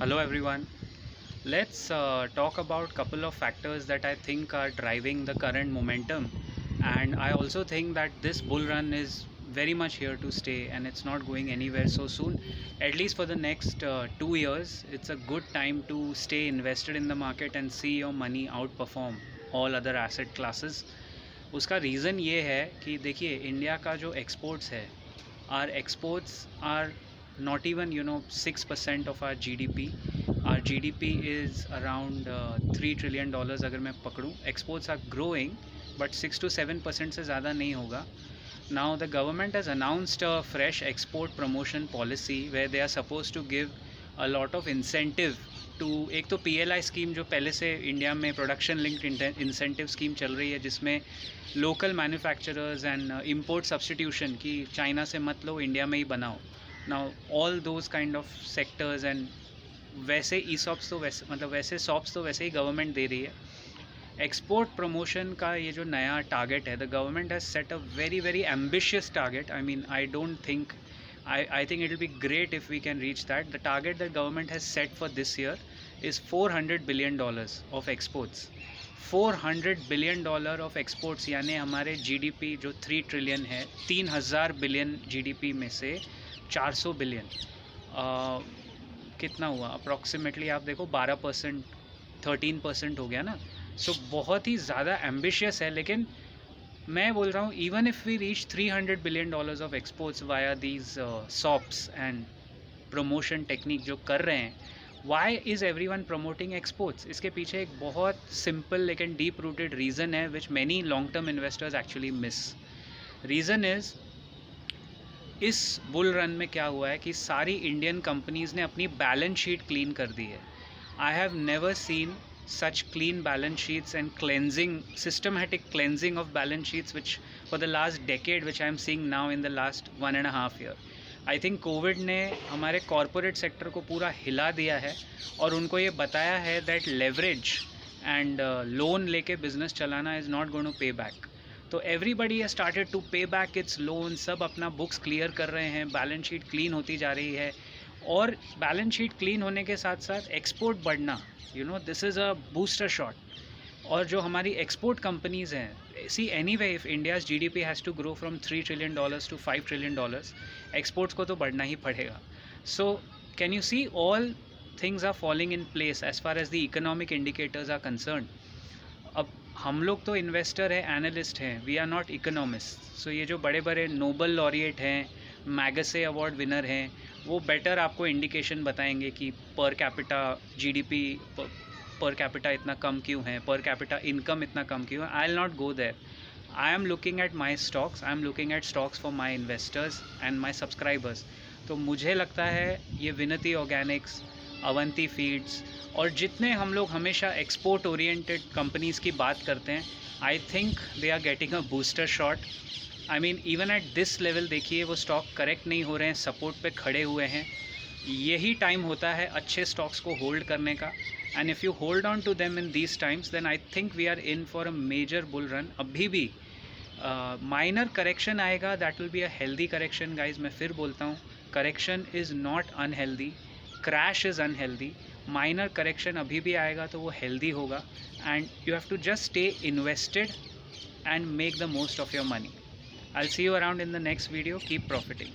Hello everyone. Let's talk about couple of factors that I think are driving the current momentum, and I also think that this bull run is very much here to stay and it's not going anywhere so soon. At least for the next 2 years, it's a good time to stay invested in the market and see your money outperform all other asset classes. उसका reason ये है कि देखिए India का जो exports है, our exports are not even 6% of our GDP. Our GDP is around $3 trillion अगर मैं पकड़ूँ. Exports are growing but 6 to 7% से ज़्यादा नहीं होगा. Now the government has announced a fresh export promotion policy where they are supposed to give a lot of incentive to. एक तो PLI scheme जो पहले से इंडिया में प्रोडक्शन लिंक्ड इंसेंटिव स्कीम चल रही है, जिसमें local manufacturers and import substitution की चाइना से मत लो, इंडिया में ही बनाओ. Now all those kind of sectors and वैसे ई सॉप्स तो वैसे मतलब वैसे सॉप्स तो वैसे ही गवर्नमेंट दे रही है. एक्सपोर्ट प्रमोशन का ये जो नया टारगेट है, the government has set a very very ambitious target. I mean I don't think I think it will be great if we can reach that. The target that government has set for this year is $400 billion of exports. $400 billion of exports यानी हमारे GDP जो 3 trillion है, 3000 billion GDP में से 400 billion कितना हुआ approximately, आप देखो 12%, 13% हो गया ना. सो बहुत ही ज़्यादा एम्बिशियस है. लेकिन मैं बोल रहा हूँ, even if we reach $300 billion of exports via these sops and promotion technique जो कर रहे हैं, why is everyone promoting exports? इसके पीछे एक बहुत सिंपल लेकिन डीप रूटेड रीज़न है which many long term investors actually miss. Reason is, इस बुल रन में क्या हुआ है कि सारी इंडियन कंपनीज़ ने अपनी बैलेंस शीट क्लीन कर दी है. I have never seen such clean balance sheets and cleansing, systematic cleansing of balance sheets, which for the last decade, which I am seeing now in the last 1.5 year. I think COVID ने हमारे corporate sector को पूरा हिला दिया है और उनको ये बताया है दैट लेवरेज एंड लोन लेके बिजनेस चलाना इज़ नॉट गोइंग टू पे बैक. तो एवरीबडी हैज स्टार्टेड टू पे बैक इट्स लोन. सब अपना बुक्स क्लियर कर रहे हैं, बैलेंस शीट क्लीन होती जा रही है. और बैलेंस शीट क्लीन होने के साथ साथ एक्सपोर्ट बढ़ना, this is a booster shot. और जो हमारी एक्सपोर्ट कंपनीज़ हैं, see anyway if India's GDP has to grow from $3 trillion to $5 trillion, exports को तो बढ़ना ही पड़ेगा. So can you see all things are falling in place as far as the economic indicators are concern. अब हम लोग तो investor हैं, एनालिस्ट हैं, we are not economist. So ये जो बड़े बड़े नोबल लॉरिएट हैं, मैगसे अवार्ड विनर हैं, वो बेटर आपको इंडिकेशन बताएंगे कि per capita GDP per capita इतना कम क्यों है, पर कैपिटा इनकम इतना कम क्यों है. I will not go there. I am looking at my stocks, I am looking at stocks for my investors and my subscribers. तो मुझे लगता है ये विनती ऑर्गेनिक्स, अवंती फीड्स और जितने हम लोग हमेशा एक्सपोर्ट ओरिएंटेड कंपनीज़ की बात करते हैं, I think they are getting a booster shot. I mean even at this level देखिए, वो स्टॉक करेक्ट नहीं हो रहे हैं, सपोर्ट पे खड़े हुए हैं. यही टाइम होता है अच्छे स्टॉक्स को होल्ड करने का. And if you hold on to them in these times, then I think we are in for a major bull run. अभी भी माइनर करेक्शन आएगा, that will be a healthy correction guys. मैं फिर बोलता हूँ, correction is not unhealthy, crash is unhealthy. Minor correction अभी भी आएगा तो वो हेल्दी होगा. And you have to just stay invested and make the most of your money. I'll see you around in the next video. Keep profiting.